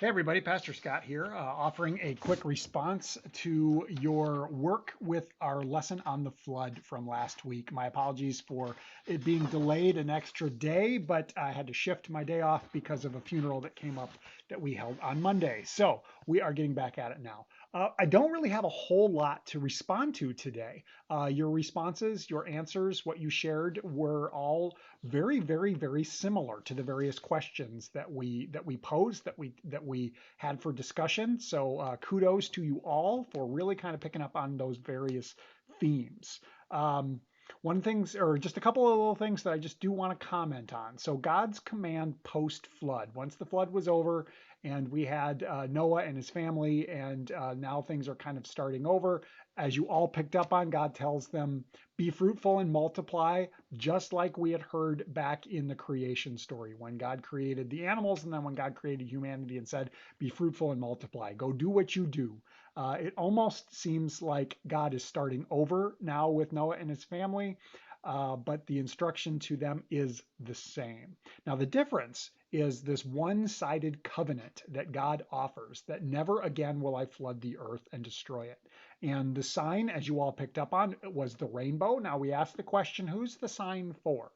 Hey everybody, Pastor Scott here, offering a quick response to your work with our lesson on the flood from last week. My apologies for it being delayed an extra day, but I had to shift my day off because of a funeral that came up that we held on Monday. So we are getting back at it now. I don't really have a whole lot to respond to today. Your responses, your answers, what you shared were all very, very, very similar to the various questions that we posed that we had for discussion. So kudos to you all for really kind of picking up on those various themes. Um, one things, or just a couple of little things that I just do want to comment on. So God's command post flood. Once the flood was over, and we had Noah and his family, and now things are kind of starting over. As you all picked up on, God tells them, be fruitful and multiply, just like we had heard back in the creation story when God created the animals and then when God created humanity and said, be fruitful and multiply. Go do what you do. It almost seems like God is starting over now with Noah and his family, but the instruction to them is the same. Now, the difference is this one sided covenant that God offers that never again will I flood the earth and destroy it. And the sign, as you all picked up on, was the rainbow. Now we ask the question, who's the sign for?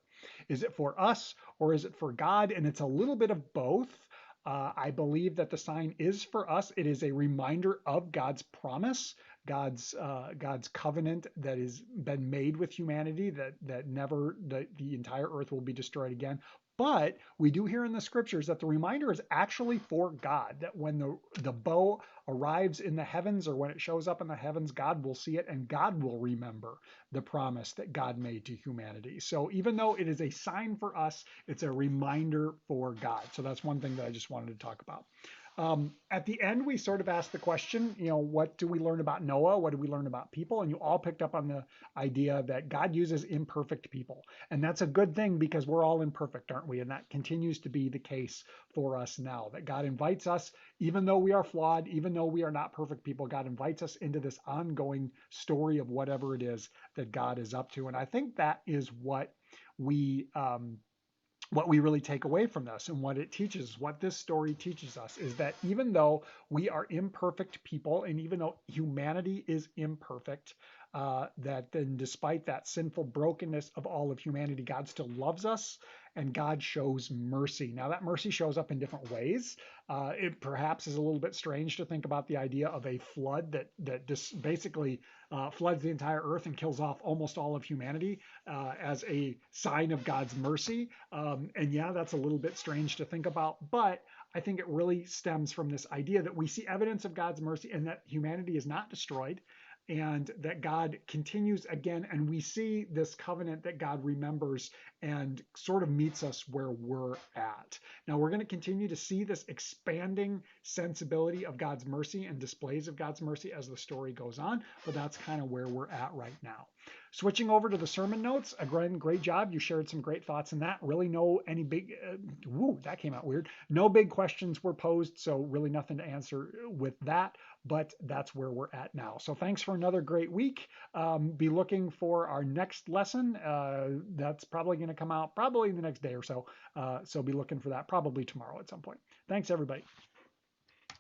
Is it for us or is it for God? And it's a little bit of both. I believe that the sign is for us. It is a reminder of God's promise, God's covenant that has been made with humanity, that never the entire earth will be destroyed again. But we do hear in the scriptures that the reminder is actually for God, that when the bow arrives in the heavens or when it shows up in the heavens, God will see it and God will remember the promise that God made to humanity. So even though it is a sign for us, it's a reminder for God. So that's one thing that I just wanted to talk about. At the end, we sort of asked the question, what do we learn about Noah? What do we learn about people? And you all picked up on the idea that God uses imperfect people. And that's a good thing because we're all imperfect, aren't we? And that continues to be the case for us now, that God invites us, even though we are flawed, even though we are not perfect people, God invites us into this ongoing story of whatever it is that God is up to. And I think that is we what we really take away from this and what it teaches, what this story teaches us is that even though we are imperfect people and even though humanity is imperfect, that then despite that sinful brokenness of all of humanity, God still loves us and God shows mercy. Now that mercy shows up in different ways. It perhaps is a little bit strange to think about the idea of a flood that just basically floods the entire earth and kills off almost all of humanity as a sign of God's mercy. And yeah, that's a little bit strange to think about, but I think it really stems from this idea that we see evidence of God's mercy and that humanity is not destroyed and that God continues again. And we see this covenant that God remembers and sort of meets us where we're at. Now, we're going to continue to see this expanding sensibility of God's mercy and displays of God's mercy as the story goes on, but that's kind of where we're at right now. Switching over to the sermon notes, again, great job. You shared some great thoughts in that. Really, no any big, that came out weird. No big questions were posed, so really nothing to answer with that. But that's where we're at now. So thanks for another great week. Be looking for our next lesson. That's probably going to come out probably in the next day or so. So be looking for that probably tomorrow at some point. Thanks, everybody.